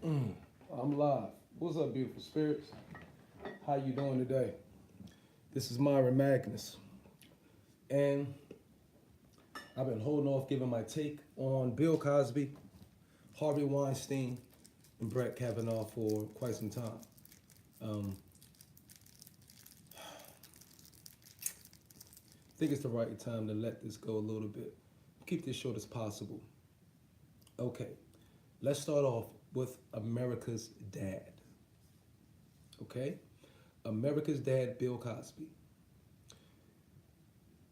I'm live. What's up, beautiful spirits? How you doing today? This is Myra Magnus, and I've been holding off giving my take on Bill Cosby, Harvey Weinstein, and Brett Kavanaugh for quite some time. Um, I think it's the right time to let this go a little bit. Keep this short as possible. Okay, let's start off with America's dad. Okay, America's dad, Bill Cosby.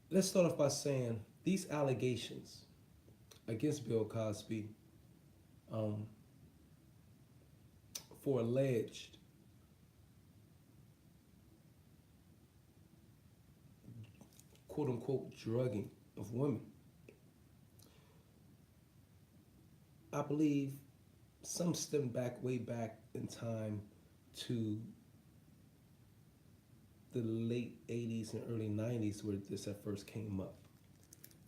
Let's start off by saying these allegations against Bill Cosby um, for alleged quote unquote drugging of women. I believe some stem back way back in time to the late 80s and early 90s where this at first came up.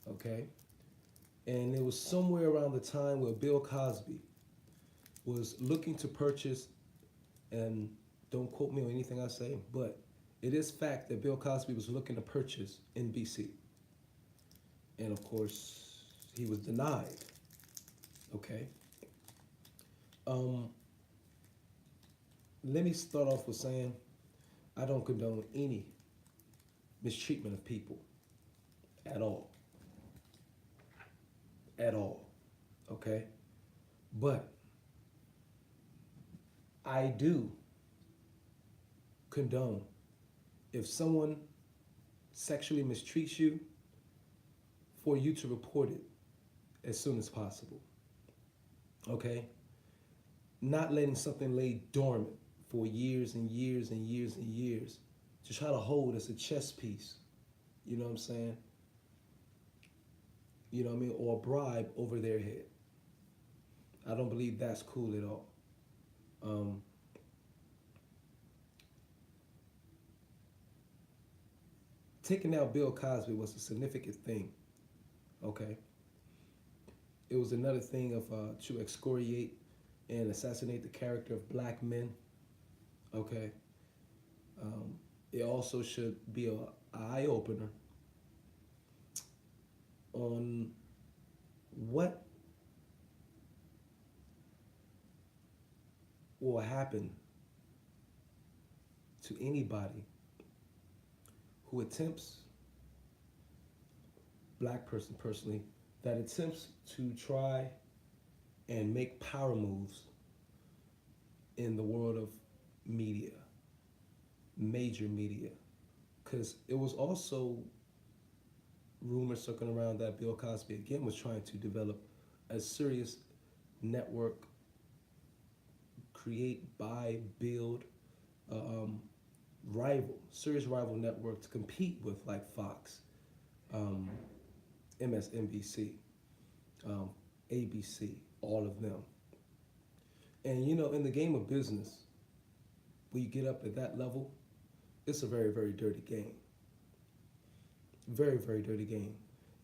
Okay? And it was somewhere around the time where Bill Cosby was looking to purchase, and don't quote me on anything I say, but it is fact that Bill Cosby was looking to purchase NBC. And of course, he was denied. Okay? Um, Let me start off with saying I don't condone any mistreatment of people at all. At all. Okay? But I do condone if someone sexually mistreats you, for you to report it as soon as possible. Okay? Not letting something lay dormant for years and years and years and years to try to hold as a chess piece. You know what I'm saying? You know what I mean? Or a bribe over their head. I don't believe that's cool at all. Um, Taking out Bill Cosby was a significant thing. Okay? It was another thing of to excoriate and assassinate the character of black men. Okay? It also should be an eye opener on what will happen to anybody who attempts, black person personally, that attempts to try and make power moves in the world of media, major media. Because it was also rumors circling around that Bill Cosby again was trying to develop a serious network, create, buy, build, serious rival network to compete with like Fox, MSNBC, um, ABC, all of them. And you know, in the game of business, when you get up at that level, it's a very, very dirty game. Very, very dirty game.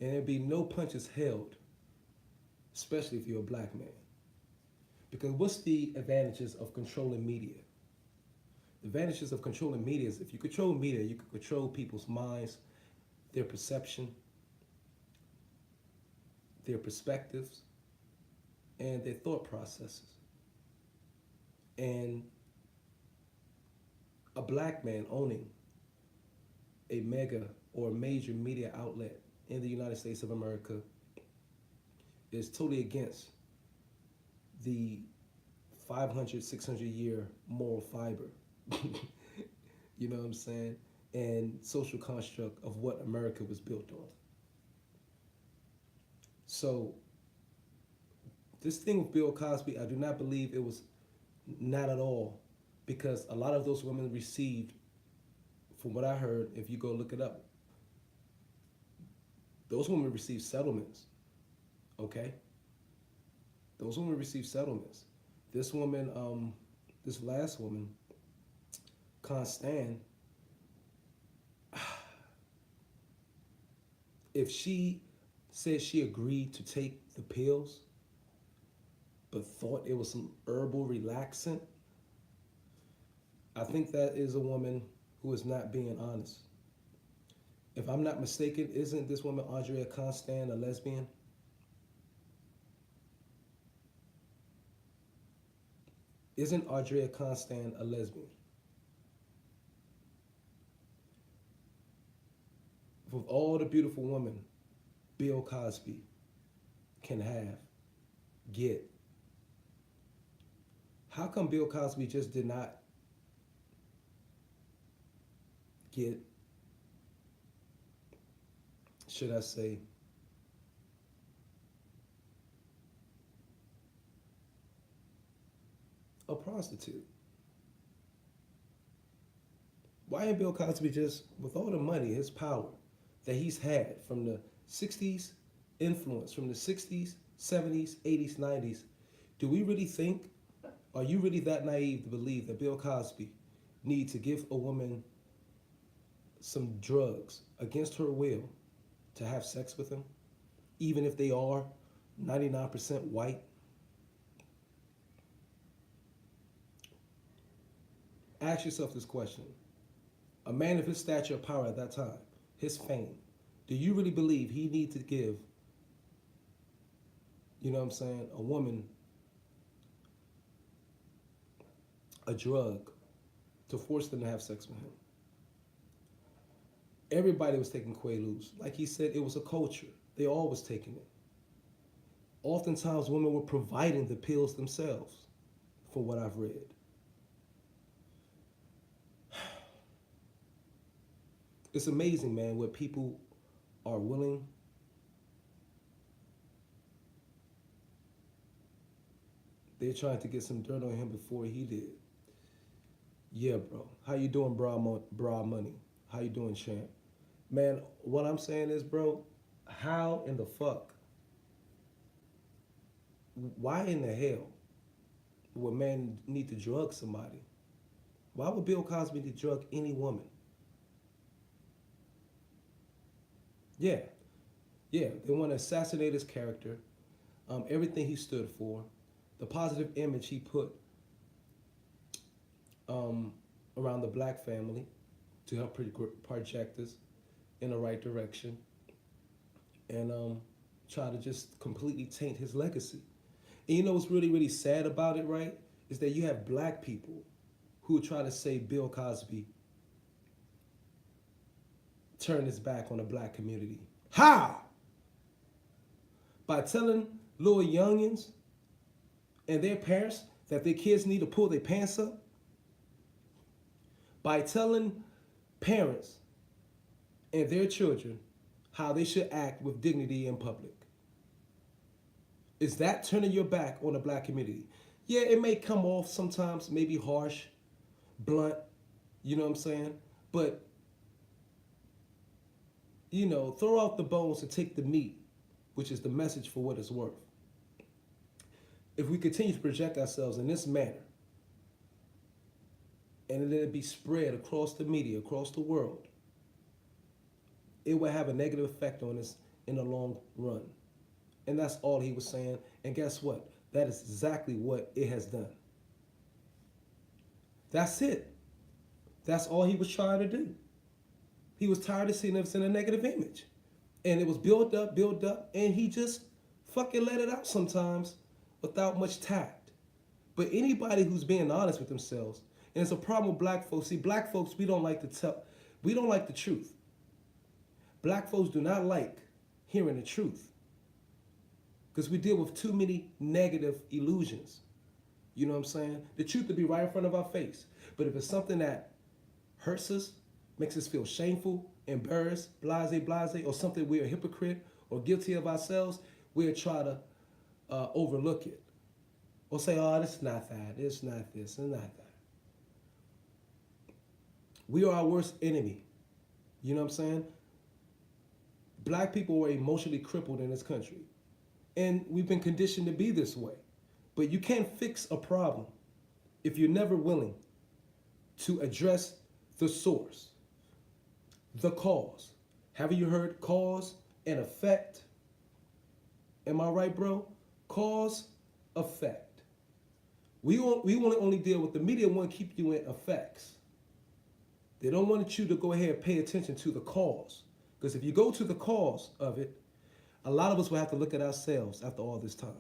And there'd be no punches held, especially if you're a black man. Because what's the advantages of controlling media? The advantages of controlling media is if you control media, you can control people's minds, their perception, their perspectives, and their thought processes. And a black man owning a mega or major media outlet in the United States of America is totally against the 500, 600 year moral fiber, you know what I'm saying, and social construct of what America was built on. So this thing with Bill Cosby, I do not believe it was not at all, because a lot of those women received, from what I heard, if you go look it up, those women received settlements, okay? Those women received settlements. This woman, this last woman, Constance, if she said she agreed to take the pills, but thought it was some herbal relaxant, I think that is a woman who is not being honest. If I'm not mistaken, isn't this woman Andrea Constand a lesbian? Isn't Andrea Constand a lesbian? With all the beautiful women Bill Cosby can get, how come Bill Cosby just did not get, should I say, a prostitute? Why ain't Bill Cosby just, with all the money, his power that he's had from the 60s, influence from the 60s, 70s, 80s, 90s, do we really think, are you really that naive to believe that Bill Cosby need to give a woman some drugs against her will to have sex with him, even if they are 99% white? Ask yourself this question. A man of his stature of power at that time, his fame, do you really believe he need to give, you know what I'm saying, a woman a drug to force them to have sex with him? Everybody was taking Quaaludes. Like he said, it was a culture. They all was taking it. Oftentimes, women were providing the pills themselves, from what I've read. It's amazing, man, what people are willing they're trying to get some dirt on him before he did. Yeah, bro. How you doing, bra money? How you doing, champ? Man, what I'm saying is, bro, how in the fuck, why in the hell would man need to drug somebody? Why would Bill Cosby need to drug any woman? Yeah, yeah, they want to assassinate his character, everything he stood for, the positive image he put around the black family to help project us in the right direction, and try to just completely taint his legacy. And you know what's really, really sad about it, right? Is that you have black people who try to say Bill Cosby turned his back on the black community. How? By telling little youngins and their parents that their kids need to pull their pants up? By telling parents and their children how they should act with dignity in public? Is that turning your back on the black community? Yeah, it may come off sometimes, maybe harsh, blunt, you know what I'm saying? But, you know, throw out the bones and take the meat, which is the message for what it's worth. If we continue to project ourselves in this manner, and let it be spread across the media, across the world, it will have a negative effect on us in the long run. And that's all he was saying. And guess what? That is exactly what it has done. That's it. That's all he was trying to do. He was tired of seeing us in a negative image. And it was built up, and he just fucking let it out sometimes without much tact. But anybody who's being honest with themselves, and it's a problem with black folks. See, black folks, we don't like the truth. Black folks do not like hearing the truth, because we deal with too many negative illusions. You know what I'm saying? The truth will be right in front of our face. But if it's something that hurts us, makes us feel shameful, embarrassed, blase, or something we're a hypocrite or guilty of ourselves, we'll try to overlook it. Or say, oh, this is not that, it's not this, it's not that. We are our worst enemy. You know what I'm saying? Black people were emotionally crippled in this country. And we've been conditioned to be this way. But you can't fix a problem if you're never willing to address the source, the cause. Haven't you heard cause and effect? Am I right, bro? Cause, effect. We want to only deal with the media. Want to keep you in effects. They don't want you to go ahead and pay attention to the cause. Because if you go to the cause of it, a lot of us will have to look at ourselves after all this time.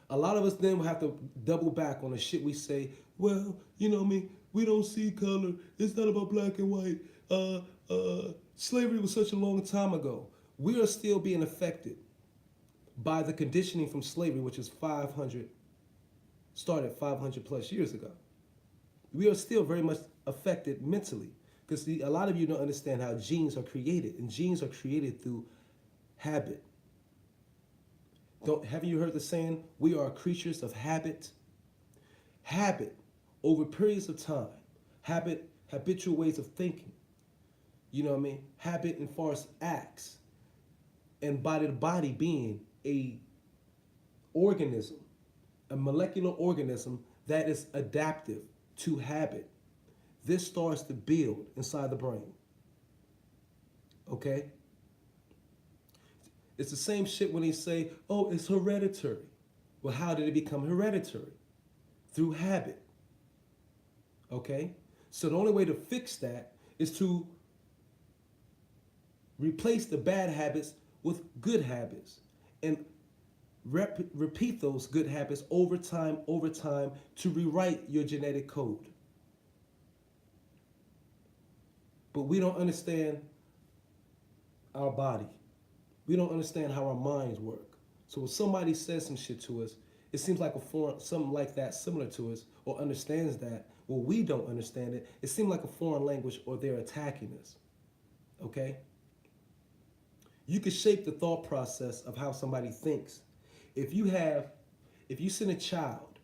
A lot of us then will have to double back on the shit we say. Well, you know what I mean? We don't see color. It's not about black and white. Slavery was such a long time ago. We are still being affected by the conditioning from slavery, which is started 500 plus years ago. We are still very much affected mentally because a lot of you don't understand how genes are created, and genes are created through habit. Haven't you heard the saying, we are creatures of habit? Habit, over periods of time. Habitual ways of thinking. You know what I mean? Habit and far as acts. And the body being a organism, a molecular organism that is adaptive to habit. This starts to build inside the brain. Okay? It's the same shit when they say, oh, it's hereditary. Well, how did it become hereditary? Through habit. Okay? So the only way to fix that is to replace the bad habits with good habits and repeat those good habits over time to rewrite your genetic code. But we don't understand our body. We don't understand how our minds work. So when somebody says some shit to us, it seems like something like that similar to us, or understands that, well, we don't understand it. It seems like a foreign language, or they're attacking us. Okay? You can shape the thought process of how somebody thinks. If you send a child,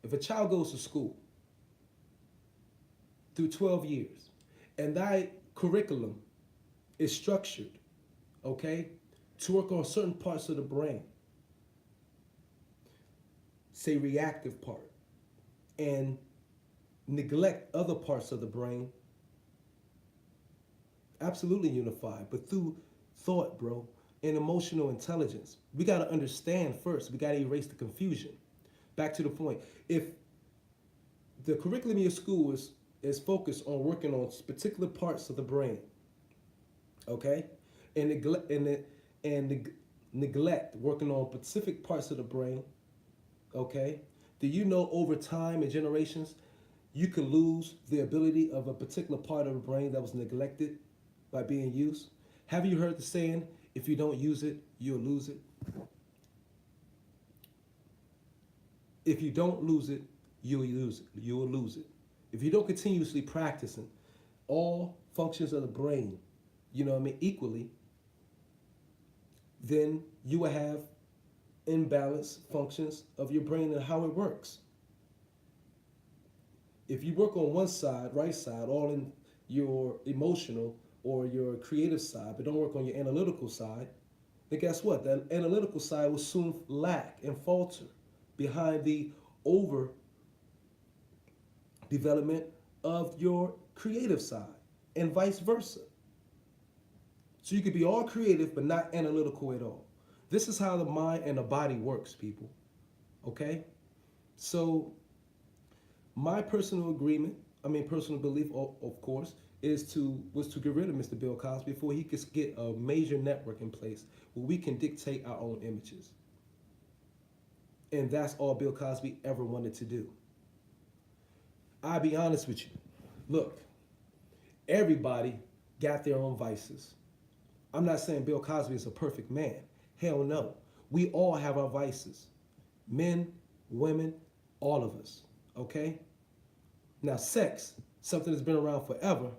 if a child goes to school through 12 years, and that curriculum is structured, okay, to work on certain parts of the brain, say reactive part, and neglect other parts of the brain, absolutely unified, but through thought, bro, and emotional intelligence. We got to understand first. We got to erase the confusion. Back to the point. If the curriculum in your school is focused on working on particular parts of the brain, okay, and neglect working on specific parts of the brain, okay, do you know over time and generations, you can lose the ability of a particular part of the brain that was neglected by being used? Have you heard the saying, if you don't use it, you'll lose it? If you don't lose it, you'll lose it. You will lose it. If you don't continuously practicing all functions of the brain, you know what I mean, equally, then you will have imbalanced functions of your brain and how it works. If you work on one side, right side, all in your emotional or your creative side, but don't work on your analytical side, then guess what? That analytical side will soon lack and falter behind the over development of your creative side, and vice versa. So you could be all creative but not analytical at all. This is how the mind and the body works, people. Okay? So my personal belief, of course, was to get rid of Mr. Bill Cosby before he could get a major network in place where we can dictate our own images. And that's all Bill Cosby ever wanted to do. I'll be honest with you. Look, everybody got their own vices. I'm not saying Bill Cosby is a perfect man. Hell no. We all have our vices. Men, women, all of us. Okay? Now, sex, something that's been around forever.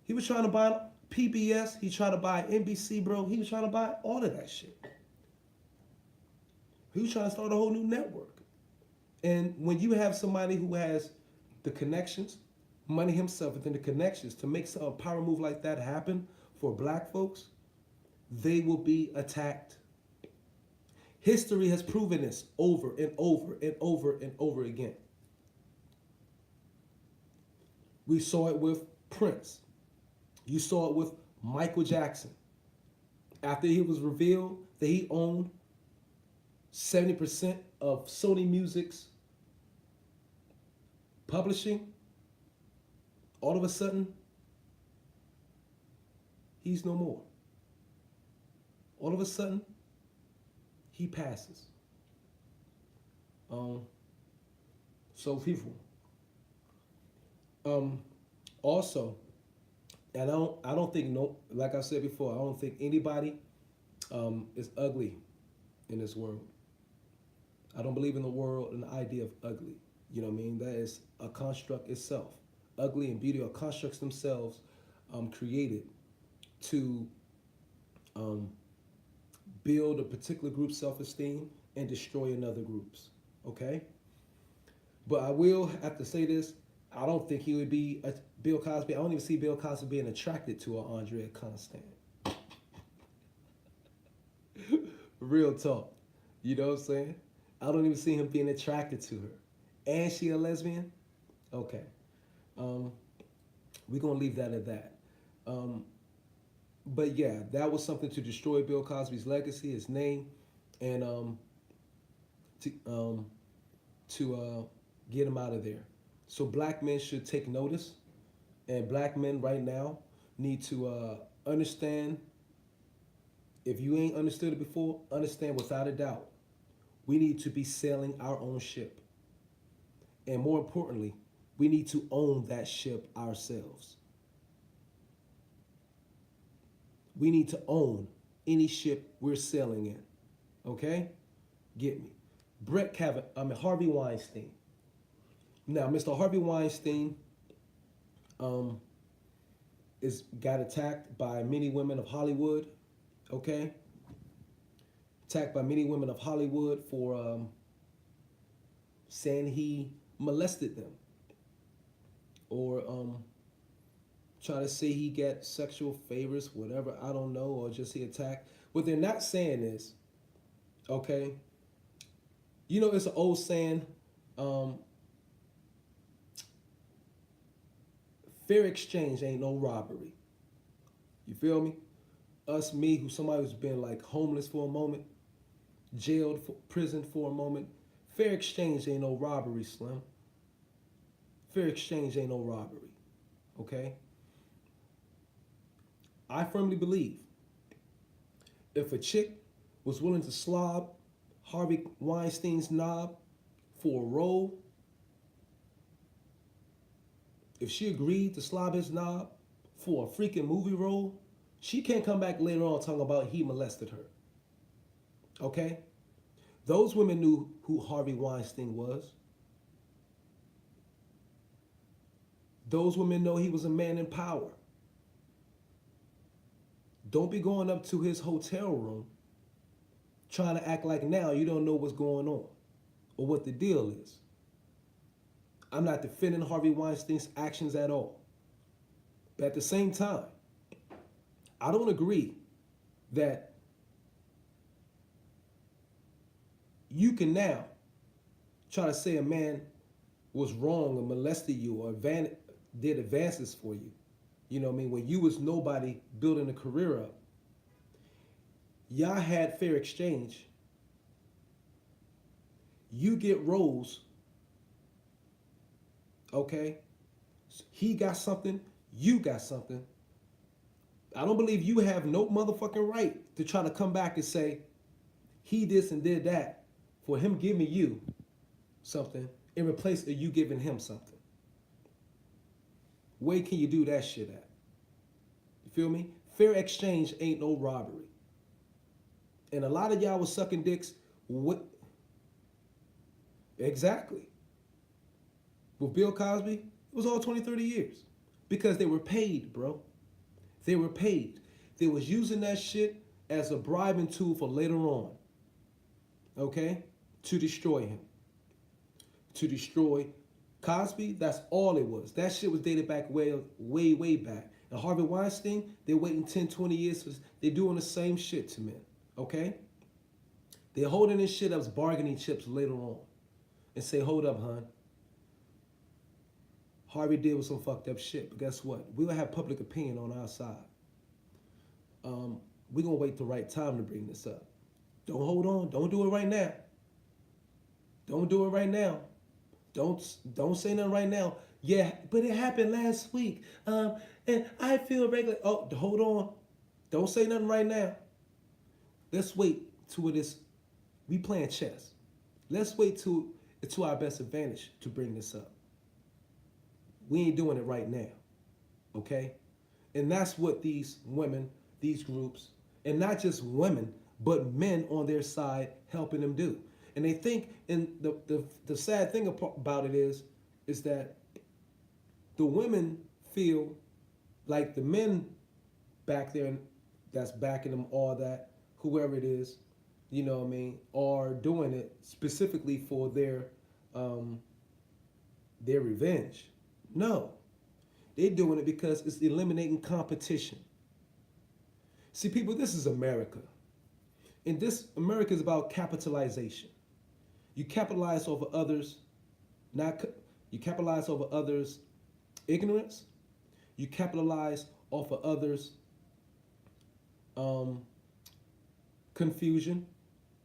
He was trying to buy PBS. He tried to buy NBC, bro. He was trying to buy all of that shit. He was trying to start a whole new network. And when you have somebody who has the connections, money himself, and then the connections to make a power move like that happen for black folks, they will be attacked. History has proven this over and over and over and over again. We saw it with Prince. You saw it with Michael Jackson. After it was revealed that he owned 70% of Sony Music's publishing, all of a sudden, he's no more. All of a sudden, he passes. So people. Also, and I don't think no, like I said before, I don't think anybody is ugly in this world. I don't believe in the world and the idea of ugly. You know what I mean? That is a construct itself. Ugly and beauty are constructs themselves created to build a particular group's self-esteem and destroy another group's. Okay? But I will have to say this. I don't think he would be a Bill Cosby. I don't even see Bill Cosby being attracted to an Andrea Constant. Real talk. You know what I'm saying? I don't even see him being attracted to her. And she a lesbian? Okay. We're going to leave that at that. But yeah, that was something to destroy Bill Cosby's legacy, his name, and to get him out of there. So black men should take notice, and black men right now need to understand. If you ain't understood it before, understand without a doubt. We need to be sailing our own ship. And more importantly, we need to own that ship ourselves. We need to own any ship we're sailing in. Okay? Get me. Harvey Weinstein. Now, Mr. Harvey Weinstein got attacked by many women of Hollywood. Okay? Attacked by many women of Hollywood for saying he molested them. Or try to say he got sexual favors, whatever, I don't know, or just he attacked. What they're not saying is, okay, you know, it's an old saying, fair exchange ain't no robbery. You feel me? Me, somebody who's been like homeless for a moment, jailed, prison for a moment, fair exchange ain't no robbery, Slim. Fair exchange ain't no robbery, okay? I firmly believe if a chick was willing to slob Harvey Weinstein's knob for a role, if she agreed to slob his knob for a freaking movie role, she can't come back later on talking about he molested her. Okay? Those women knew who Harvey Weinstein was. Those women know he was a man in power. Don't be going up to his hotel room trying to act like now you don't know what's going on or what the deal is. I'm not defending Harvey Weinstein's actions at all. But at the same time, I don't agree that you can now try to say a man was wrong or molested you or did advances for you. You know what I mean? When you was nobody building a career up. Y'all had fair exchange. You get roles. Okay? He got something. You got something. I don't believe you have no motherfucking right to try to come back and say he this and did that for him giving you something in replace of you giving him something. Where can you do that shit at? You feel me? Fair exchange ain't no robbery. And a lot of y'all was sucking dicks. What? Exactly. With Bill Cosby, it was all 20, 30 years. Because they were paid, bro. They were paid. They was using that shit as a bribing tool for later on. Okay? To destroy him. To destroy Cosby, that's all it was. That shit was dated back way, way, way back. And Harvey Weinstein, they're waiting 10, 20 years. They're doing the same shit to men. Okay? They're holding this shit up as bargaining chips later on. And say, hold up, hon. Harvey did with some fucked up shit. But guess what? We'll have public opinion on our side. We're going to wait the right time to bring this up. Don't hold on. Don't do it right now. Don't do it right now. Don't say nothing right now. Yeah, but it happened last week. And I feel regular. Oh, hold on. Don't say nothing right now. Let's wait till it is. We playing chess. Let's wait to our best advantage to bring this up. We ain't doing it right now. Okay? And that's what these women, these groups, and not just women, but men on their side helping them do. And they think, and the sad thing about it is that the women feel like the men back there that's backing them, all that, whoever it is, you know what I mean, are doing it specifically for their revenge. No, they're doing it because it's eliminating competition. See, people, this is America. And this America is about capitalization. You capitalize over others, you capitalize over others' ignorance. You capitalize off of others' confusion,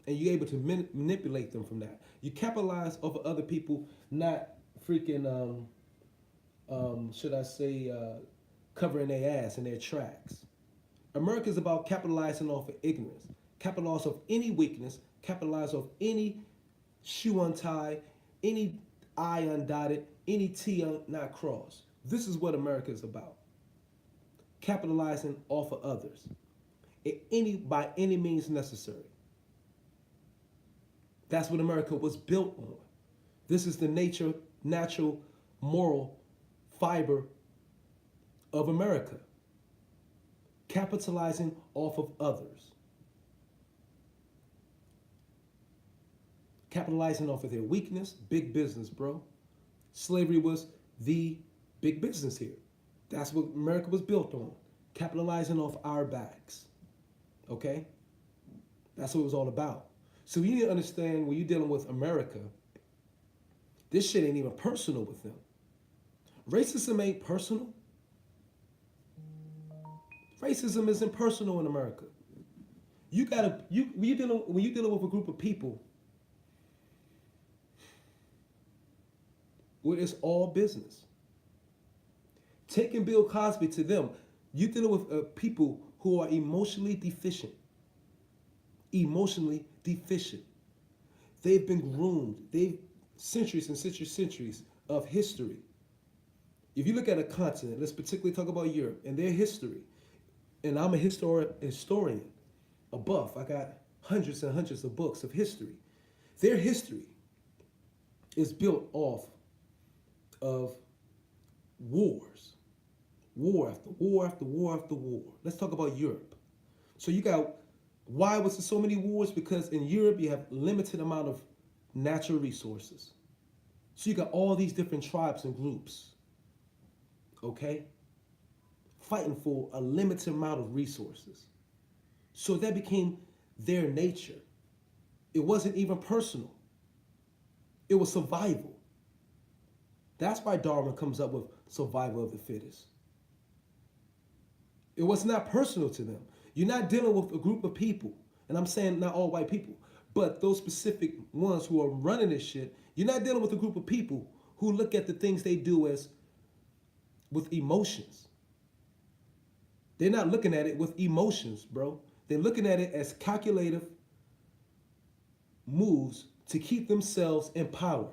and you're able to manipulate them from that. You capitalize over other people not freaking, should I say, covering their ass in their tracks. America is about capitalizing off of ignorance, capitalize off any weakness, capitalize off any shoe untied, any I undotted, any T not crossed. This is what America is about. Capitalizing off of others by any means necessary. That's what America was built on. This is the natural, moral fiber of America. Capitalizing off of others. Capitalizing off of their weakness, big business, bro. Slavery was the big business here. That's what America was built on. Capitalizing off our backs. Okay? That's what it was all about. So you need to understand when you're dealing with America, this shit ain't even personal with them. Racism ain't personal. Racism isn't personal in America. When you're dealing with a group of people where it's all business. Taking Bill Cosby to them, you're dealing with people who are emotionally deficient. Emotionally deficient. They've been groomed. They've centuries and centuries of history. If you look at a continent, let's particularly talk about Europe and their history. And I'm a historian, a buff. I got hundreds and hundreds of books of history. Their history is built off of wars. War after war after war after war. Let's talk about Europe. So you got, why was there so many wars? Because in Europe you have limited amount of natural resources. So you got all these different tribes and groups, okay, fighting for a limited amount of resources. So that became their nature. It wasn't even personal. It was survival. That's why Darwin comes up with survival of the fittest. It was not personal to them. You're not dealing with a group of people, and I'm saying not all white people, but those specific ones who are running this shit. You're not dealing with a group of people who look at the things they do as with emotions. They're not looking at it with emotions, bro. They're looking at it as calculative moves to keep themselves in power.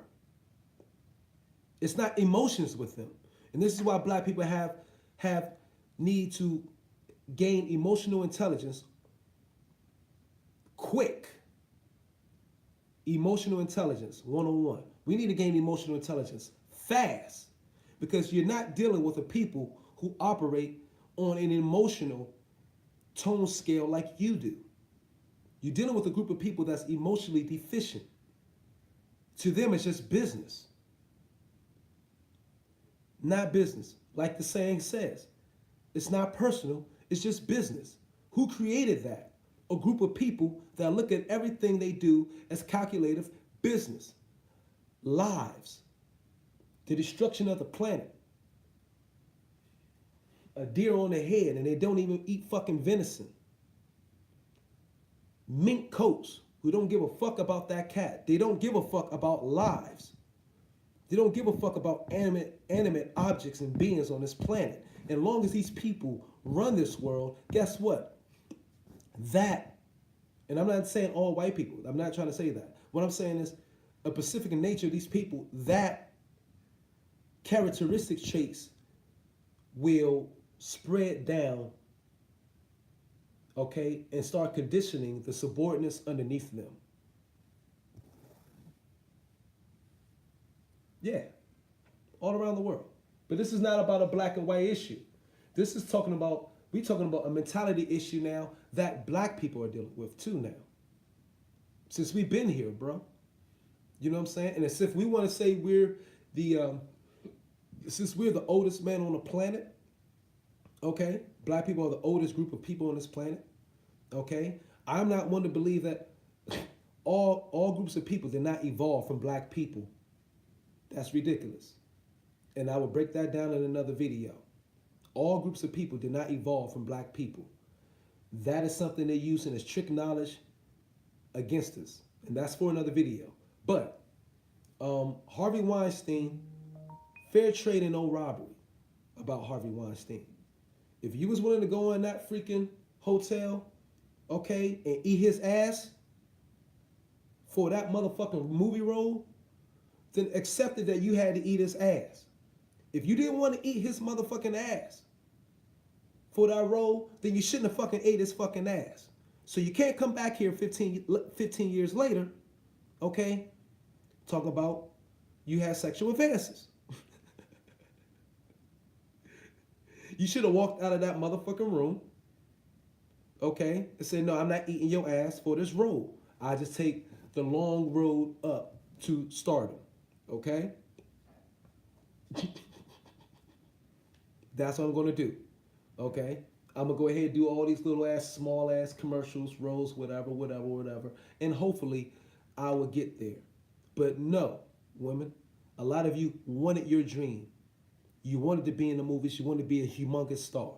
It's not emotions with them. And this is why black people have need to gain emotional intelligence quick. Emotional intelligence, 101. We need to gain emotional intelligence fast, because you're not dealing with a people who operate on an emotional tone scale like you do. You're dealing with a group of people that's emotionally deficient. To them, it's just business. Not business. Like the saying says, it's not personal, it's just business. Who created that? A group of people that look at everything they do as calculative business. Lives. The destruction of the planet. A deer on their head and they don't even eat fucking venison. mink coats who don't give a fuck about that cat. They don't give a fuck about lives. They don't give a fuck about animate objects and beings on this planet. And as long as these people run this world, guess what? That, and I'm not saying all white people. I'm not trying to say that. What I'm saying is a specific nature of these people, that characteristic traits will spread down, okay, and start conditioning the subordinates underneath them. Yeah, all around the world. But this is not about a black and white issue. This is we're talking about a mentality issue now that black people are dealing with too now. Since we've been here, bro. You know what I'm saying? And as if we want to say since we're the oldest man on the planet, okay? Black people are the oldest group of people on this planet, okay? I'm not one to believe that all groups of people did not evolve from black people. That's ridiculous. And I will break that down in another video. All groups of people did not evolve from black people. That is something they're using as trick knowledge against us. And that's for another video. But Harvey Weinstein, fair trade and no robbery about Harvey Weinstein. If you was willing to go in that freaking hotel, okay, and eat his ass for that motherfucking movie role, then accepted that you had to eat his ass. If you didn't want to eat his motherfucking ass for that role, then you shouldn't have fucking ate his fucking ass. So you can't come back here 15 years later, okay, talk about you had sexual advances. You should have walked out of that motherfucking room, okay, and said, no, I'm not eating your ass for this role. I just take the long road up to stardom, okay? That's what I'm going to do, okay? I'm going to go ahead and do all these little ass, small ass commercials, roles, whatever, and hopefully I will get there. But no, women, a lot of you wanted your dream. You wanted to be in the movies. You wanted to be a humongous star,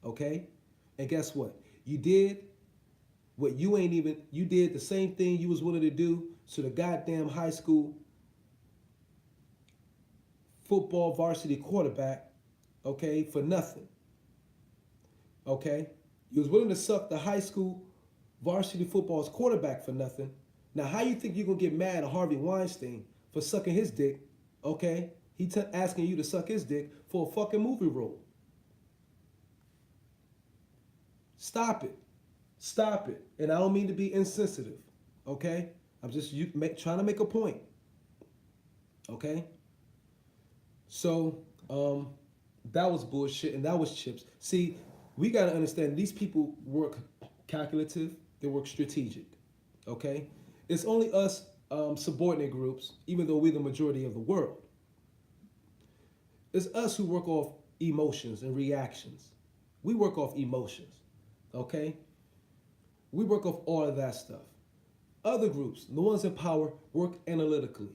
okay? And guess what? You did what you did the same thing you was willing to do to the goddamn high school football varsity quarterback, okay, for nothing, okay? You was willing to suck the high school varsity football's quarterback for nothing. Now, how you think you're going to get mad at Harvey Weinstein for sucking his dick, okay? He asking you to suck his dick for a fucking movie role. Stop it. Stop it. And I don't mean to be insensitive, okay? I'm just trying to make a point, okay? So, that was bullshit and that was chips. See, we got to understand these people work calculative, they work strategic, okay? It's only us subordinate groups, even though we're the majority of the world. It's us who work off emotions and reactions. We work off emotions, okay? We work off all of that stuff. Other groups, the ones in power, work analytically,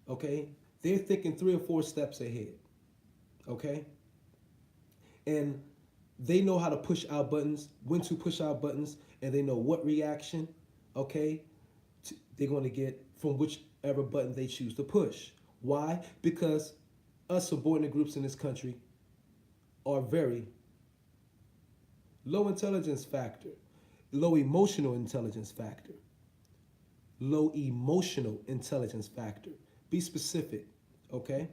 okay? They're thinking 3 or 4 steps ahead, okay? And they know how to push our buttons, when to push our buttons, and they know what reaction, okay, they're going to get from whichever button they choose to push. Why? Because us subordinate groups in this country are very low intelligence factor, low emotional intelligence factor, low emotional intelligence factor. Be specific, okay?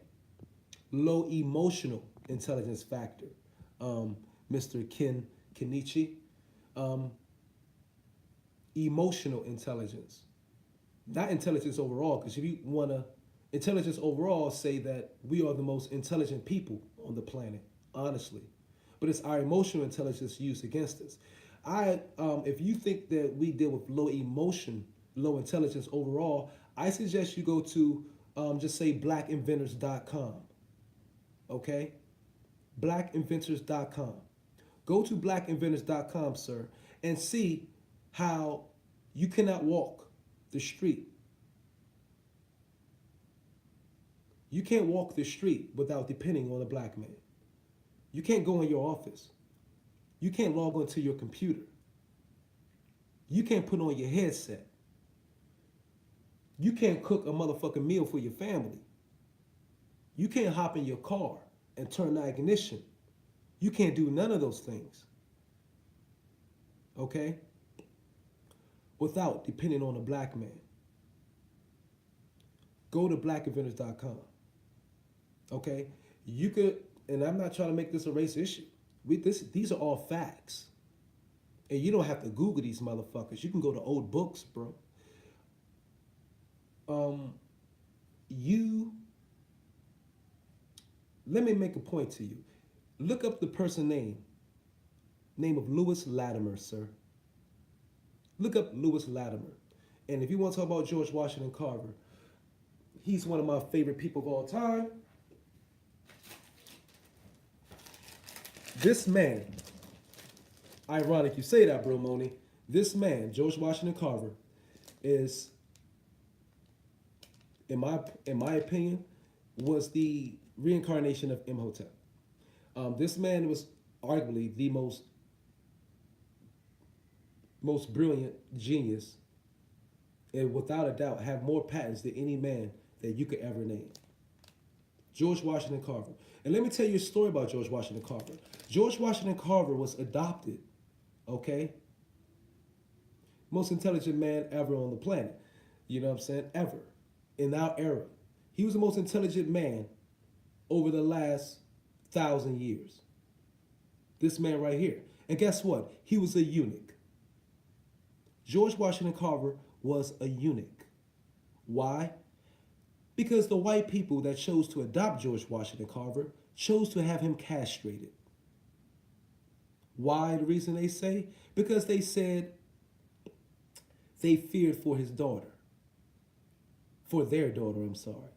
Low emotional intelligence factor, Mr. Kenichi. Emotional intelligence, not intelligence overall, because if you want to, intelligence overall say that we are the most intelligent people on the planet, honestly. But it's our emotional intelligence used against us. If you think that we deal with low emotion, low intelligence overall, I suggest you go to just say blackinventors.com. Okay? Blackinventors.com. Go to blackinventors.com, sir, and see how you cannot walk the street. You can't walk the street without depending on a black man. You can't go in your office. You can't log onto your computer. You can't put on your headset. You can't cook a motherfucking meal for your family. You can't hop in your car and turn the ignition. You can't do none of those things. Okay? Without depending on a black man. Go to blackinventors.com. Okay? You could, and I'm not trying to make this a race issue. These are all facts. And you don't have to Google these motherfuckers. You can go to old books, bro. Let me make a point to you. Look up the person name of Lewis Latimer, sir. Look up Lewis Latimer. And if you want to talk about George Washington Carver, he's one of my favorite people of all time. This man, ironic you say that, bro, Moni. This man, George Washington Carver, is, in my opinion, was the reincarnation of Imhotep. This man was arguably the most brilliant genius, and without a doubt have more patents than any man that you could ever name. George Washington Carver. And let me tell you a story about George Washington Carver. George Washington Carver was adopted, okay? Most intelligent man ever on the planet. You know what I'm saying? Ever. In our era. He was the most intelligent man over the last 1,000 years. This man right here. And guess what? He was a eunuch. George Washington Carver was a eunuch. Why? Because the white people that chose to adopt George Washington Carver chose to have him castrated. Why? The reason they say? Because they said they feared for his daughter. For their daughter, I'm sorry.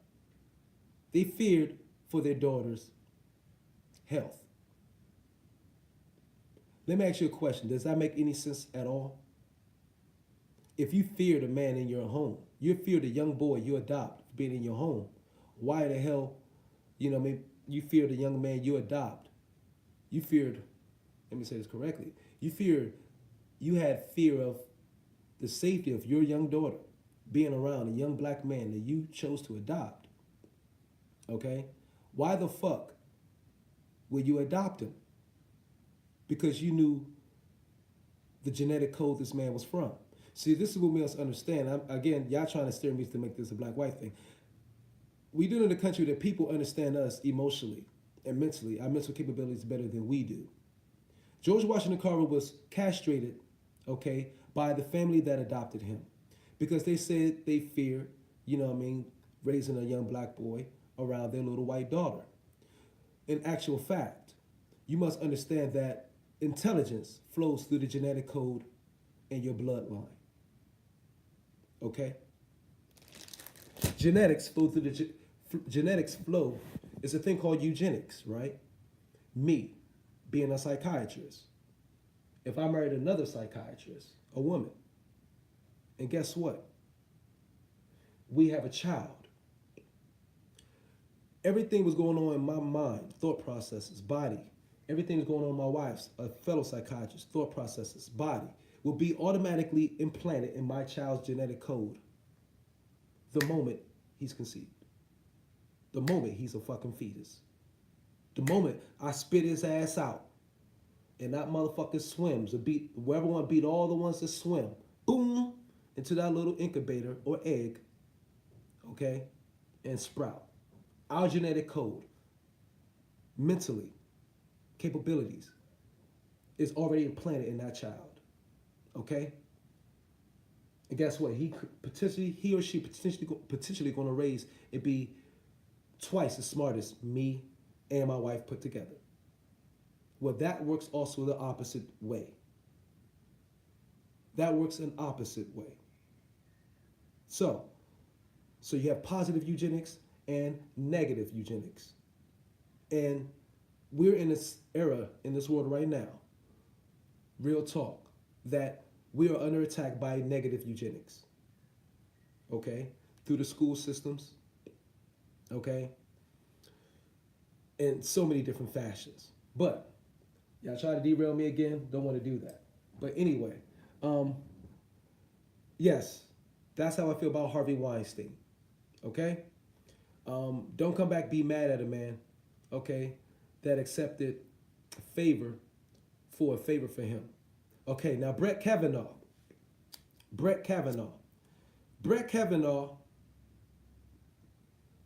They feared for their daughter's health. Let me ask you a question. Does that make any sense at all? If you feared a man in your home, you feared a young boy you adopt being in your home, why the hell, you feared a young man you adopt? You feared, let me say this correctly, you had fear of the safety of your young daughter being around a young black man that you chose to adopt. Okay? Why the fuck would you adopt him? Because you knew the genetic code this man was from. See, this is what we must understand. Again, y'all trying to steer me to make this a black-white thing. We do in a country that people understand us emotionally and mentally. Our mental capabilities better than we do. George Washington Carver was castrated, okay, by the family that adopted him. Because they said they feared, raising a young black boy around their little white daughter. In actual fact, you must understand that intelligence flows through the genetic code in your bloodline. Okay? Genetics flow through genetics flow is a thing called eugenics, right? Me, being a psychiatrist. If I married another psychiatrist, a woman, and guess what? We have a child. Everything was going on in my mind, thought processes, body. Everything was going on in my wife's, a fellow psychiatrist, thought processes, body, will be automatically implanted in my child's genetic code the moment he's conceived. The moment he's a fucking fetus. The moment I spit his ass out and that motherfucker swims or beat, whoever want to beat all the ones that swim, boom, into that little incubator or egg, okay, and sprout. Our genetic code, mentally, capabilities, is already implanted in that child. Okay? And guess what? He or she potentially going to raise and be twice as smart as me and my wife put together. Well, that works also the opposite way. That works an opposite way. So you have positive eugenics and negative eugenics. And we're in this era, in this world right now, real talk, that we are under attack by negative eugenics. Okay? Through the school systems. Okay? In so many different fashions. But, y'all try to derail me again, don't want to do that. But anyway, Yes, that's how I feel about Harvey Weinstein. Okay? Don't come back be mad at a man, okay, that accepted favor for a favor for him. Okay, now Brett Kavanaugh. Brett Kavanaugh. Brett Kavanaugh,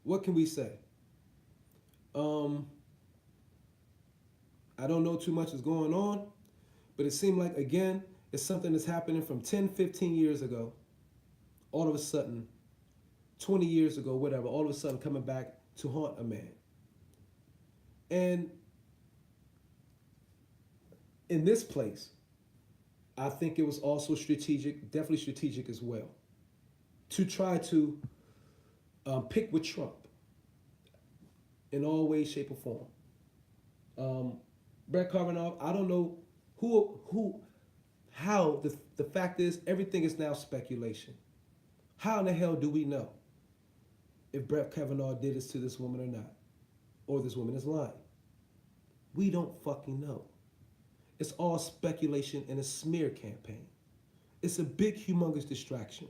what can we say? Um, I don't know too much is going on, but it seemed like, again, it's something that's happening from 10, 15 years ago. All of a sudden, 20 years ago, whatever, all of a sudden coming back to haunt a man. And in this place, I think it was also strategic, definitely strategic as well, to try to pick with Trump in all ways, shape, or form. Um, Brett Kavanaugh, I don't know how. The fact is, everything is now speculation. How in the hell do we know if Brett Kavanaugh did this to this woman or not? Or this woman is lying? We don't fucking know. It's all speculation and a smear campaign. It's a big, humongous distraction.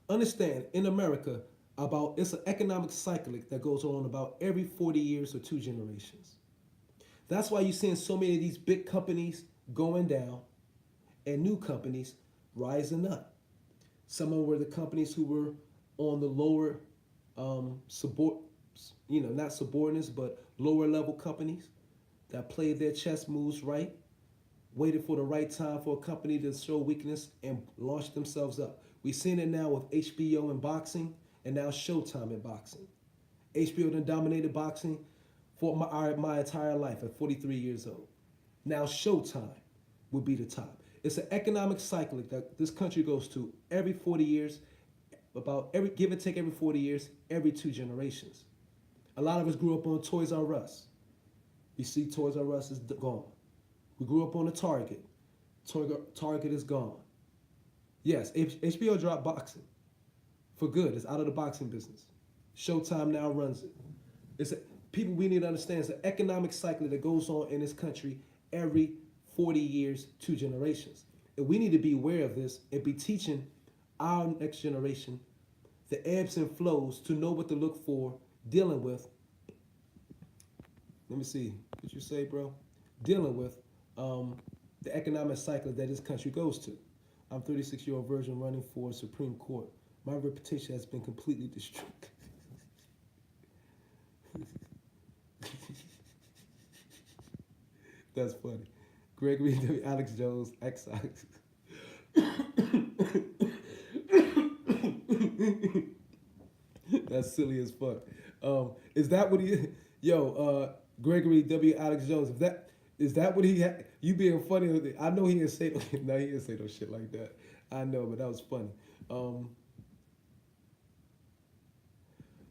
Understand, in America, it's an economic cycle that goes on about every 40 years or two generations. That's why you're seeing so many of these big companies going down and new companies rising up. Some of them were the companies who were on the lower, not subordinates, but lower level companies that played their chess moves right, waited for the right time for a company to show weakness and launch themselves up. We've seen it now with HBO in boxing and now Showtime in boxing. HBO done dominated boxing for my entire life at 43 years old. Now Showtime will be the top. It's an economic cycle that this country goes to every 40 years, about every give or take every 40 years, every two generations. A lot of us grew up on Toys R Us. You see, Toys R Us is gone. We grew up on a Target. Target is gone. Yes, HBO dropped boxing for good. It's out of the boxing business. Showtime now runs it. People, we need to understand, it's an economic cycle that goes on in this country every 40 years, two generations. And we need to be aware of this and be teaching our next generation the ebbs and flows to know what to look for, dealing with. Let me see. What you say, bro? Dealing with the economic cycle that this country goes to. I'm 36-year-old virgin running for Supreme Court. My reputation has been completely destroyed. That's funny. Gregory W. Alex Jones, X. That's silly as fuck. Is that what he? Gregory W. Alex Jones. Is that what he had? You being funny? I know he didn't say no. He didn't say no shit like that. I know, but that was funny.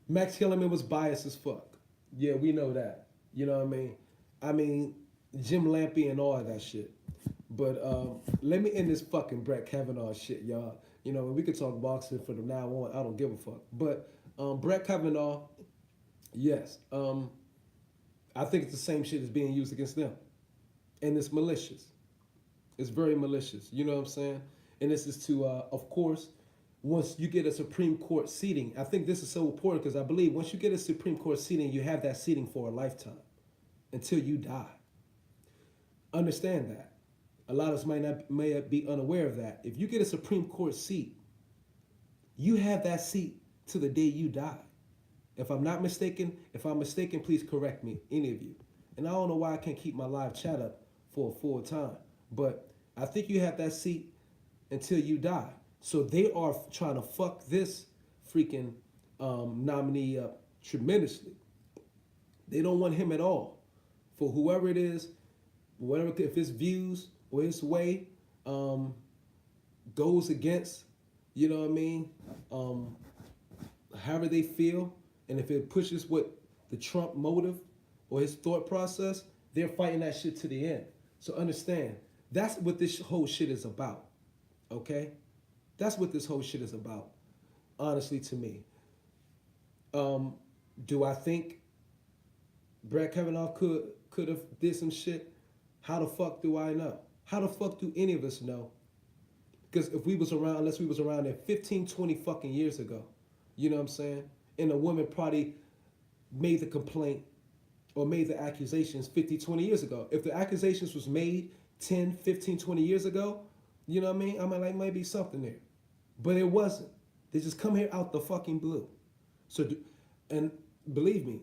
Max Kellerman was biased as fuck. Yeah, we know that. You know what I mean? I mean, Jim Lampy and all of that shit. But let me end this fucking Brett Kavanaugh shit, y'all. You know, we could talk boxing from now on. I don't give a fuck. But Brett Kavanaugh, yes. I think it's the same shit that's being used against them. And it's malicious. It's very malicious. You know what I'm saying? And this is to, of course, once you get a Supreme Court seating, I think this is so important because I believe once you get a Supreme Court seating, you have that seating for a lifetime until you die. Understand that. A lot of us may be unaware of that. If you get a Supreme Court seat, you have that seat to the day you die. If I'm not mistaken, if I'm mistaken, please correct me, any of you. And I don't know why I can't keep my live chat up for a full time, but I think you have that seat until you die. So they are trying to fuck this freaking nominee up tremendously. They don't want him at all. For whoever it is, whatever, if his views or his way goes against, you know what I mean, however they feel, and if it pushes what the Trump motive or his thought process, they're fighting that shit to the end. So understand, that's what this whole shit is about, okay? That's what this whole shit is about, honestly, to me. Do I think Brett Kavanaugh could have did some shit? How the fuck do I know? How the fuck do any of us know Because if we was around, unless we was around there 15, 20 fucking years ago, you know what I'm saying? And a woman probably made the complaint or made the accusations 50, 20 years ago. If the accusations was made 10, 15, 20 years ago, you know what I mean? I mean, like, might be something there. But it wasn't. They just come here out the fucking blue. So, and believe me,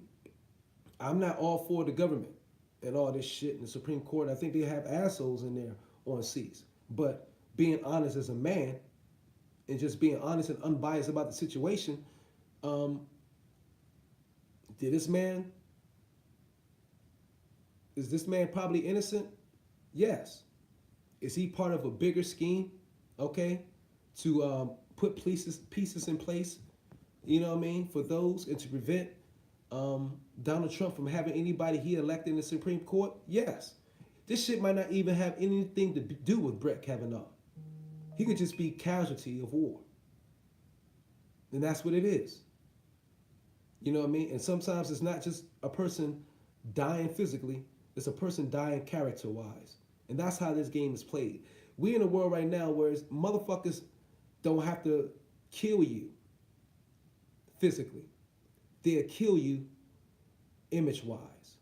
I'm not all for the government and all this shit in the Supreme Court. I think they have assholes in there on seats. But being honest as a man and just being honest and unbiased about the situation, um, did this man, is this man probably innocent? Yes. Is he part of a bigger scheme, okay, to put pieces in place, you know what I mean, for those and to prevent Donald Trump from having anybody he elected in the Supreme Court? Yes. This shit might not even have anything to do with Brett Kavanaugh. He could just be casualty of war. And that's what it is. You know what I mean? And sometimes it's not just a person dying physically, it's a person dying character-wise. And that's how this game is played. We in a world right now where motherfuckers don't have to kill you physically. They'll kill you image-wise,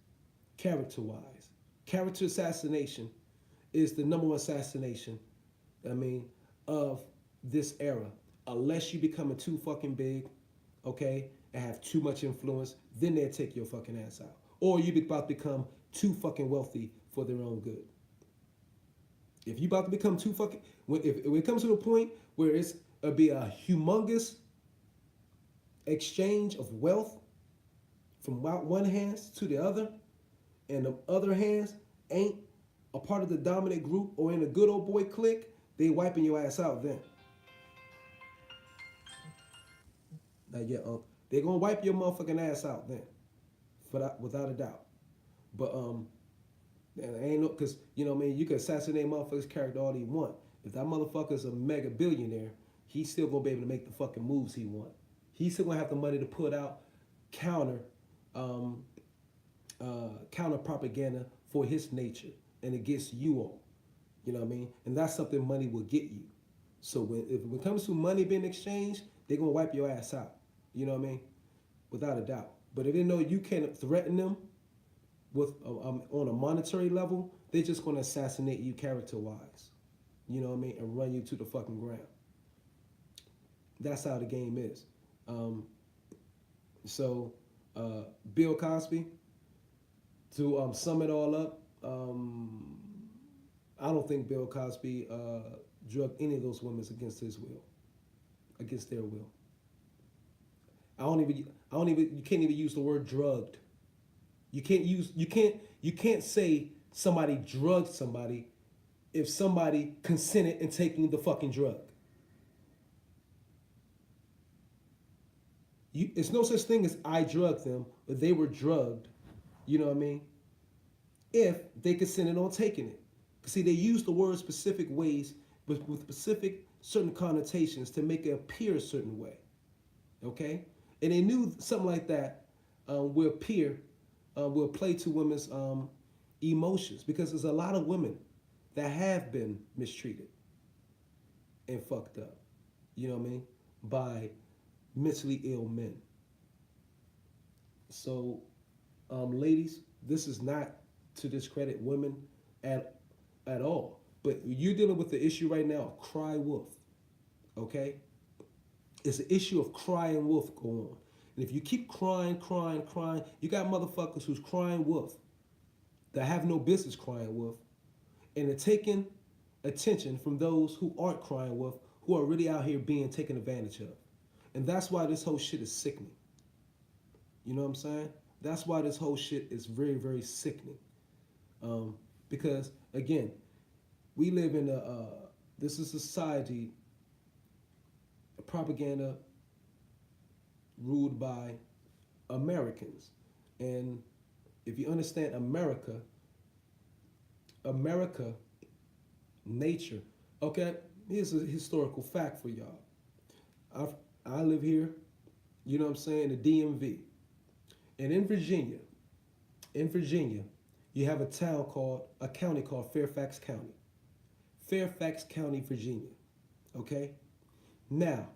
character-wise. Character assassination is the number one assassination, of this era. Unless you becoming too fucking big, okay, and have too much influence, then they'll take your fucking ass out. Or you about to become too fucking wealthy for their own good. If you about to become too fucking, if it comes to a point where it'll be a humongous exchange of wealth from one hand to the other, and the other hands ain't a part of the dominant group or in a good old boy clique, they wiping your ass out then. Now, yeah, they're gonna wipe your motherfucking ass out then, without a doubt. But and ain't no, cause you know what I mean, you can assassinate motherfuckers' character all you want. If that motherfucker's a mega billionaire, he's still gonna be able to make the fucking moves he want. He's still gonna have the money to put out counter propaganda for his nature and against you all. You know what I mean? And that's something money will get you. So when it comes to money being exchanged, they're gonna wipe your ass out. You know what I mean? Without a doubt. But if they know you can't threaten them with on a monetary level, they're just gonna assassinate you character-wise. You know what I mean? And run you to the fucking ground. That's how the game is. Bill Cosby, to sum it all up, I don't think Bill Cosby drugged any of those women against their will. You can't even use the word drugged. You can't say somebody drugged somebody if somebody consented in taking the fucking drug. It's no such thing as I drugged them, but they were drugged, you know what I mean? If they consented on taking it. See, they use the word specific ways, but with specific certain connotations to make it appear a certain way, okay? And they knew something like that will play to women's emotions, because there's a lot of women that have been mistreated and fucked up, you know what I mean, by mentally ill men. So, ladies, this is not to discredit women at all. But you're dealing with the issue right now of cry wolf, okay? It's an issue of crying wolf going on. And if you keep crying, you got motherfuckers who's crying wolf that have no business crying wolf, and they're taking attention from those who aren't crying wolf, who are really out here being taken advantage of. And that's why this whole shit is sickening. You know what I'm saying? That's why this whole shit is very, very sickening. Because, again, we live in this is a society, a propaganda ruled by Americans. And if you understand America, nature, okay, here's a historical fact for y'all. I live here, you know what I'm saying, the DMV. And in Virginia, you have a county called Fairfax County. Fairfax County, Virginia. Okay? Now,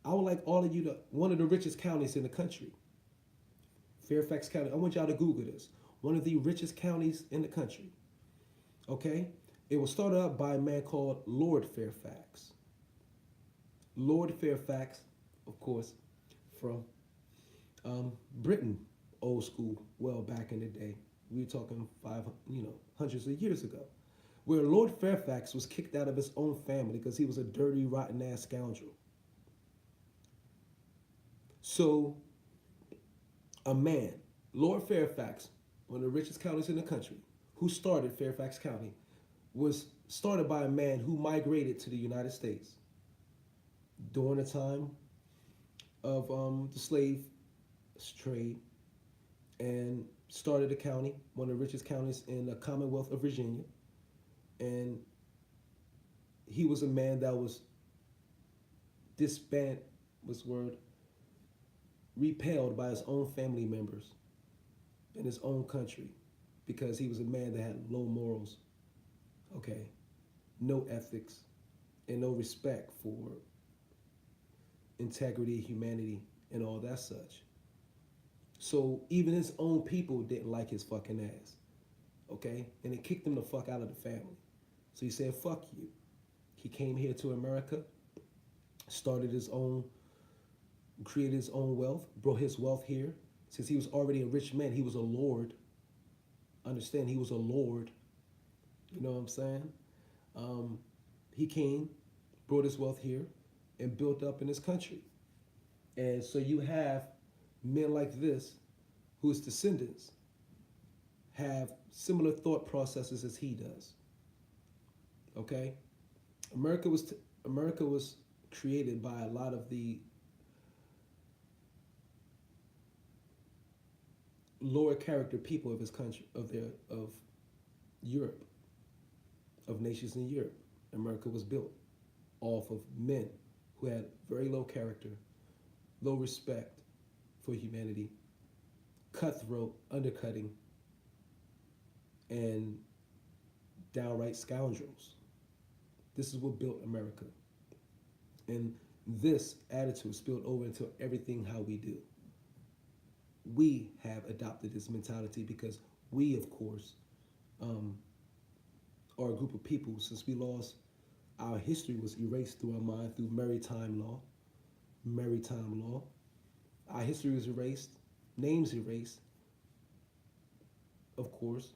I would like all of you to, one of the richest counties in the country, Fairfax County. I want y'all to Google this. One of the richest counties in the country. Okay? It was started up by a man called Lord Fairfax. Lord Fairfax, of course, from Britain, old school, well back in the day. We were talking hundreds of years ago, where Lord Fairfax was kicked out of his own family because he was a dirty, rotten ass scoundrel. So, a man, Lord Fairfax, one of the richest counties in the country, who started Fairfax County, was started by a man who migrated to the United States during the time of the slave trade and started a county, one of the richest counties in the Commonwealth of Virginia. And he was a man that was repelled by his own family members in his own country because he was a man that had low morals, okay, no ethics, and no respect for integrity, humanity, and all that such. So even his own people didn't like his fucking ass, okay? And it kicked him the fuck out of the family. So he said, fuck you. He came here to America, started his own, created his own wealth, brought his wealth here. Since he was already a rich man, he was a lord. Understand, he was a lord. You know what I'm saying? He came, brought his wealth here, and built up in his country. And so you have men like this, whose descendants have similar thought processes as he does. Okay? America was created by a lot of the lower character people of his country, of Europe, of nations in Europe. America was built off of men who had very low character, low respect for humanity, cutthroat, undercutting, and downright scoundrels. This is what built America. And this attitude spilled over into everything how we do. We have adopted this mentality because we, of course, are a group of people, since we lost, our history was erased through our mind through maritime law. Maritime law. Our history was erased, names erased, of course.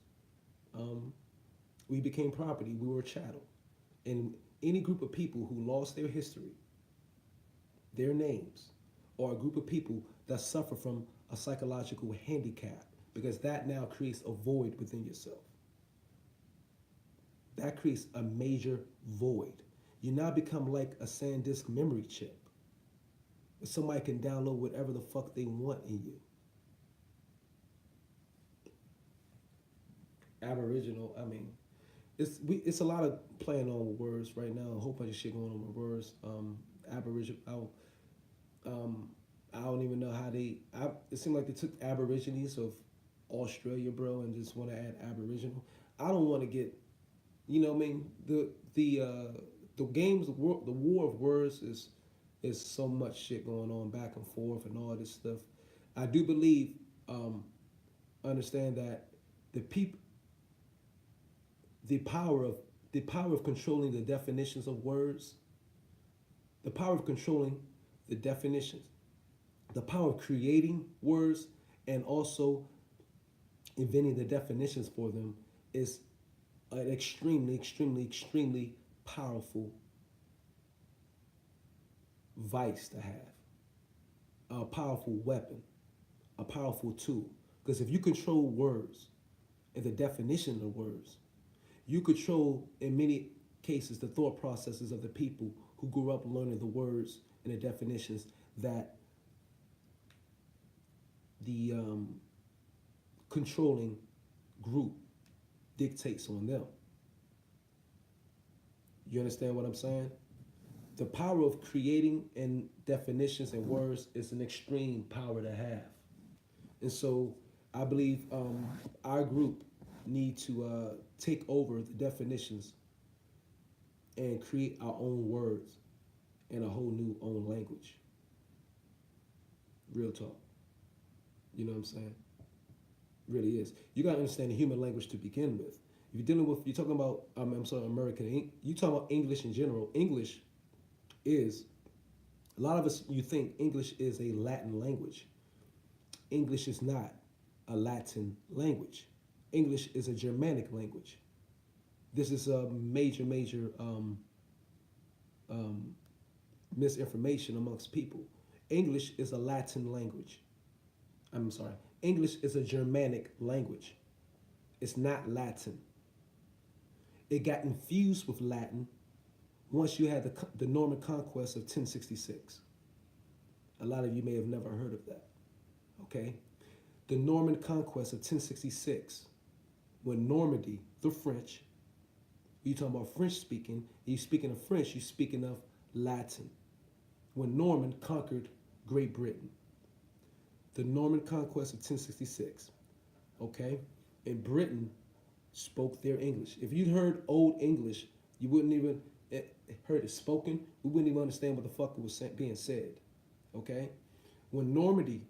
We became property, we were chattel. And any group of people who lost their history, their names, or a group of people that suffer from a psychological handicap, because that now creates a void within yourself. That creates a major void. You now become like a SanDisk memory chip. Somebody can download whatever the fuck they want in you. Aboriginal, I mean, it's a lot of playing on with words right now. A whole bunch of shit going on with words. Aboriginal, I don't even know how it seemed like they took Aborigines of Australia, bro, and just want to add Aboriginal. I don't want to get, you know what I mean? The games, the war of words is so much shit going on back and forth and all this stuff. I do believe, understand that the people, the power of controlling the definitions of words, the power of controlling the definitions, the power of creating words, and also inventing the definitions for them is an extremely, extremely, extremely powerful vice to have, a powerful weapon, a powerful tool. Because if you control words and the definition of words, you control, in many cases, the thought processes of the people who grew up learning the words and the definitions that the controlling group dictates on them. You understand what I'm saying? The power of creating and definitions and words is an extreme power to have. And so I believe our group need to take over the definitions and create our own words. and a whole new own language. Real talk. You know what I'm saying? Really is. You got to understand the human language to begin with. If you're dealing with, you're talking about, I'm sorry, American, you talking about English in general. English is, a lot of us, you think English is a Latin language. English is not a Latin language. English is a Germanic language. This is a major um, misinformation amongst people. English is a Latin language. I'm sorry. English is a Germanic language. It's not Latin. It got infused with Latin once you had the Norman Conquest of 1066. A lot of you may have never heard of that. Okay? The Norman Conquest of 1066, when Normandy, the French, you talking about French speaking, you speaking of French, you speaking of Latin. When Norman conquered Great Britain, the Norman Conquest of 1066, okay? And Britain spoke their English. If you'd heard Old English, you wouldn't even heard it spoken. We wouldn't even understand what the fuck was being said, okay? When Normandy,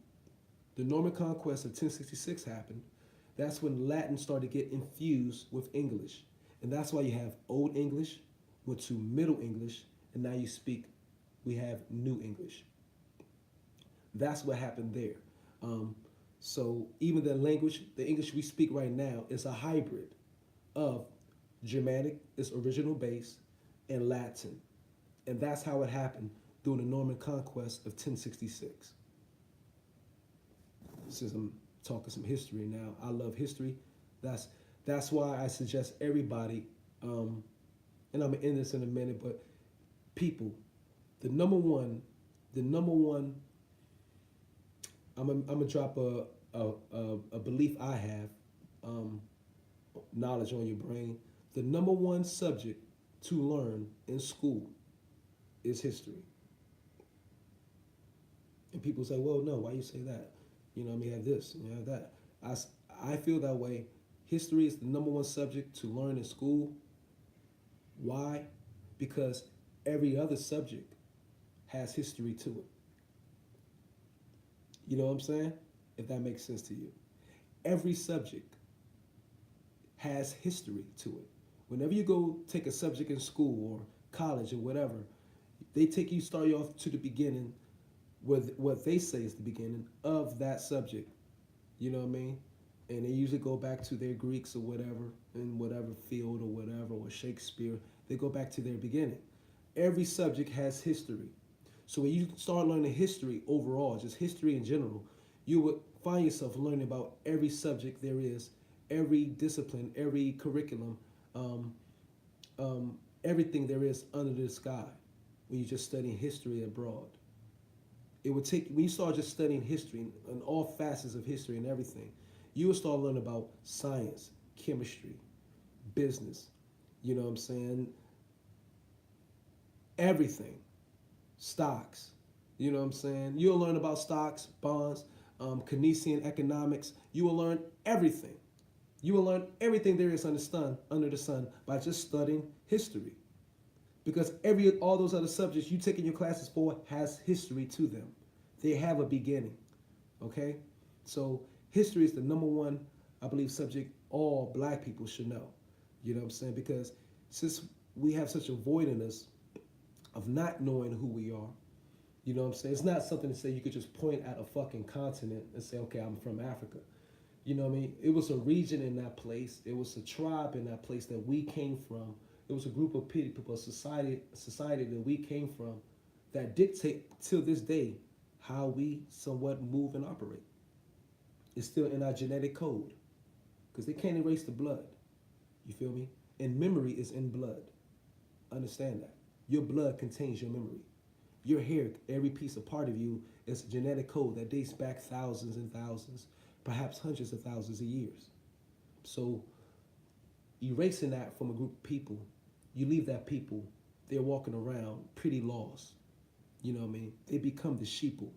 the Norman Conquest of 1066 happened, that's when Latin started to get infused with English. And that's why you have Old English, went to Middle English, and now we have New English. That's what happened there. So even the language, the English we speak right now is a hybrid of Germanic, its original base, and Latin. And that's how it happened during the Norman Conquest of 1066. Since I'm talking some history now, I love history. That's why I suggest everybody, and I'm gonna end this in a minute, but people, the number one, I'm gonna drop a belief I have, knowledge on your brain. The number one subject to learn in school is history. And people say, well, no, why you say that? You know, you have this, and you have that. I feel that way. History is the number one subject to learn in school. Why? Because every other subject has history to it. You know what I'm saying? If that makes sense to you. Every subject has history to it. Whenever you go take a subject in school or college or whatever, start you off to the beginning with what they say is the beginning of that subject. You know what I mean? And they usually go back to their Greeks or whatever, in whatever field or whatever, or Shakespeare. They go back to their beginning. Every subject has history. So when you start learning history overall, just history in general, you would find yourself learning about every subject there is, every discipline, every curriculum, everything there is under the sky when you're just studying history abroad. It would take, when you start just studying history and all facets of history and everything, you will start learning about science, chemistry, business, you know what I'm saying? Everything. Stocks, you know what I'm saying? You'll learn about stocks, bonds, Keynesian economics. You will learn everything. You will learn everything there is under the sun by just studying history. Because all those other subjects you take in your classes for has history to them. They have a beginning, okay? So history is the number one, I believe, subject all black people should know. You know what I'm saying? Because since we have such a void in us of not knowing who we are, you know what I'm saying? It's not something to say you could just point at a fucking continent and say, okay, I'm from Africa. You know what I mean? It was a region in that place. It was a tribe in that place that we came from. It was a group of people, a society that we came from that dictate till this day how we somewhat move and operate. It's still in our genetic code because they can't erase the blood. You feel me? And memory is in blood. Understand that. Your blood contains your memory. Your hair, every piece of part of you is a genetic code that dates back thousands and thousands, perhaps hundreds of thousands of years. So erasing that from a group of people, you leave that people, they're walking around pretty lost. You know what I mean? They become the sheeple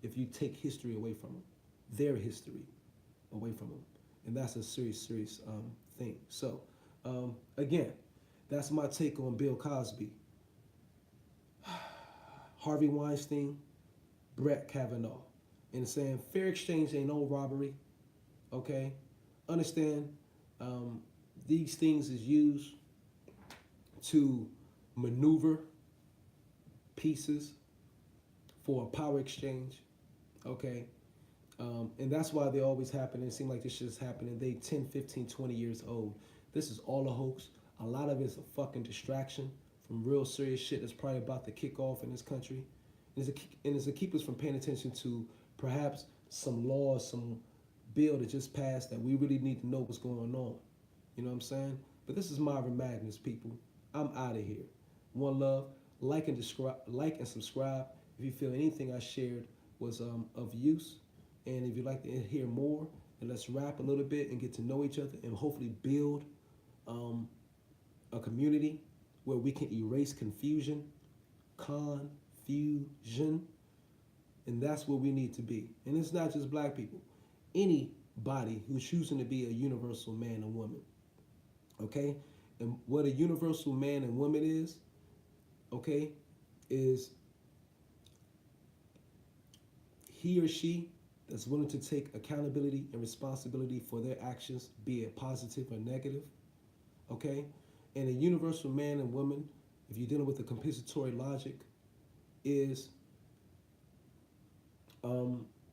if you take history away from them, their history away from them. And that's a serious thing. So, again, that's my take on Bill Cosby. Harvey Weinstein, Brett Kavanaugh, and saying fair exchange ain't no robbery. Okay, understand these things is used to maneuver pieces for a power exchange. Okay, and that's why they always happen. It seems like this shit is happening. They 10, 15, 20 years old. This is all a hoax. A lot of it's a fucking distraction from real serious shit that's probably about to kick off in this country. And it's to keep us from paying attention to perhaps some laws, some bill that just passed that we really need to know what's going on. You know what I'm saying? But this is Marvin Magnus, people. I'm out of here. One love. Like and subscribe. If you feel anything I shared was of use, and if you'd like to hear more, and let's rap a little bit and get to know each other, and hopefully build a community where we can erase confusion, and that's where we need to be. And it's not just black people. Anybody who's choosing to be a universal man and woman. Okay? And what a universal man and woman is, okay, is he or she that's willing to take accountability and responsibility for their actions, be it positive or negative. Okay? And a universal man and woman, if you're dealing with the compensatory logic, is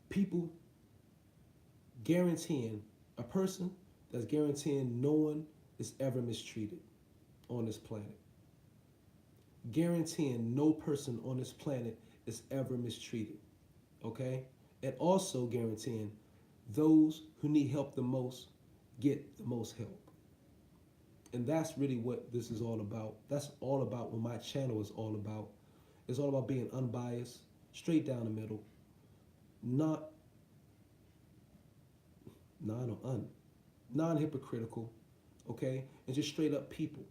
people guaranteeing, a person that's guaranteeing no one is ever mistreated on this planet. Guaranteeing no person on this planet is ever mistreated. Okay? And also guaranteeing those who need help the most get the most help. And that's really what this is all about. That's all about what my channel is all about. It's all about being unbiased, straight down the middle, non-hypocritical, okay? And just straight up people.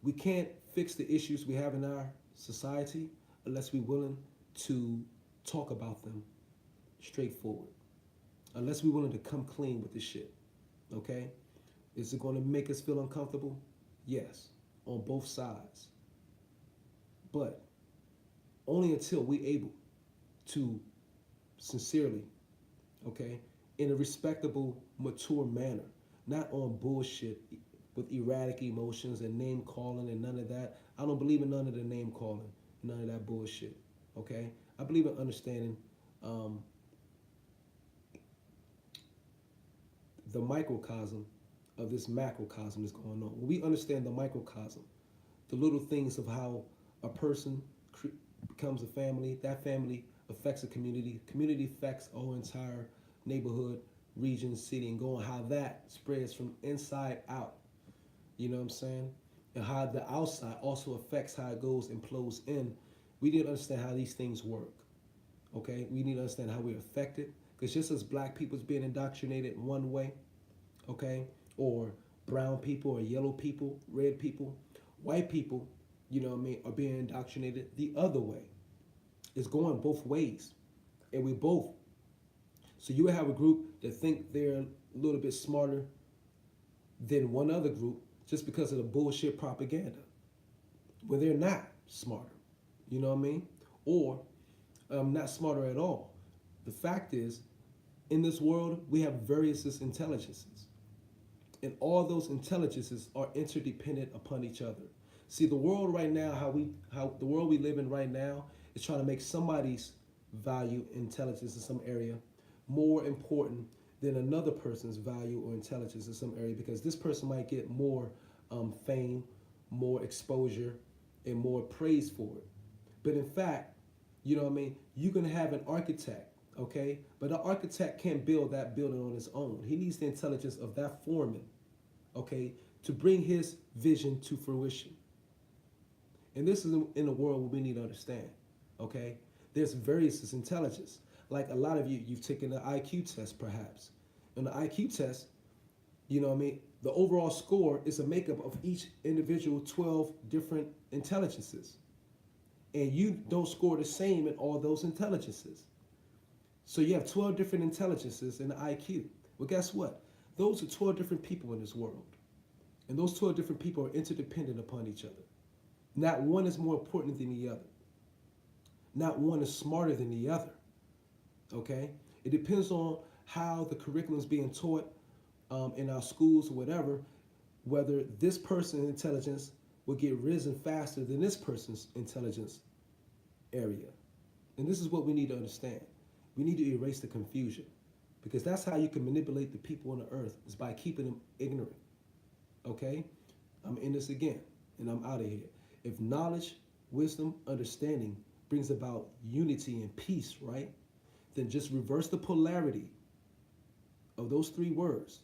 We can't fix the issues we have in our society unless we're willing to talk about them straightforward. Unless we're willing to come clean with this shit, okay? Is it going to make us feel uncomfortable? Yes, on both sides. But only until we're able to sincerely, okay, in a respectable, mature manner, not on bullshit with erratic emotions and name calling and none of that. I don't believe in none of the name calling, none of that bullshit, okay? I believe in understanding the microcosm of this macrocosm that's going on. When we understand the microcosm, the little things of how a person becomes a family, that family affects a community, community affects a whole entire neighborhood, region, city, and going how that spreads from inside out. You know what I'm saying? And how the outside also affects how it goes and flows in. We need to understand how these things work. Okay? We need to understand how we're affected. Because just as black people's being indoctrinated one way, okay, or brown people or yellow people, red people, white people, you know what I mean, are being indoctrinated the other way. It's going both ways. And we both. So you would have a group that think they're a little bit smarter than one other group just because of the bullshit propaganda. When they're not smarter. You know what I mean? Or not smarter at all. The fact is, in this world, we have various intelligences. And all those intelligences are interdependent upon each other. See, the world right now, how the world we live in right now is trying to make somebody's value, intelligence in some area more important than another person's value or intelligence in some area, because this person might get more fame, more exposure, and more praise for it. But in fact, you know what I mean, you can have an architect, okay? But the architect can't build that building on his own. He needs the intelligence of that foreman, okay, to bring his vision to fruition. And this is in a world where we need to understand, okay? There's various intelligence. Like a lot of you've taken the IQ test perhaps. And the IQ test, you know what I mean, the overall score is a makeup of each individual 12 different intelligences. And you don't score the same in all those intelligences. So you have 12 different intelligences in the IQ. Well, guess what? Those are 12 different people in this world. And those 12 different people are interdependent upon each other. Not one is more important than the other. Not one is smarter than the other. Okay? It depends on how the curriculum is being taught in our schools or whatever, whether this person's intelligence will get risen faster than this person's intelligence area. And this is what we need to understand. We need to erase the confusion, because that's how you can manipulate the people on the earth, is by keeping them ignorant. Okay? I'm in this again, and I'm out of here. If knowledge, wisdom, understanding brings about unity and peace, right? Then just reverse the polarity of those three words: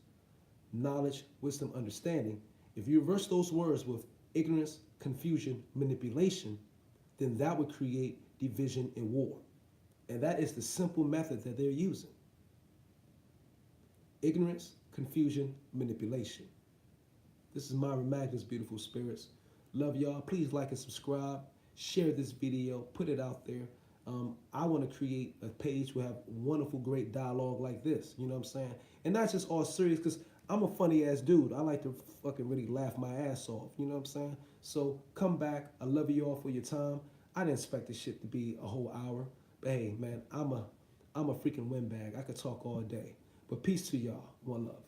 knowledge, wisdom, understanding. If you reverse those words with ignorance, confusion, manipulation, then that would create division and war. And that is the simple method that they're using: ignorance, confusion, manipulation. This is Myron Magnus, beautiful spirits. Love y'all. Please like and subscribe. Share this video. Put it out there. I want to create a page where we have wonderful, great dialogue like this. You know what I'm saying? And not just all serious, because I'm a funny ass dude. I like to fucking really laugh my ass off. You know what I'm saying? So come back. I love you all for your time. I didn't expect this shit to be a whole hour. But hey, man, I'm a freaking windbag. I could talk all day. But peace to y'all. One love.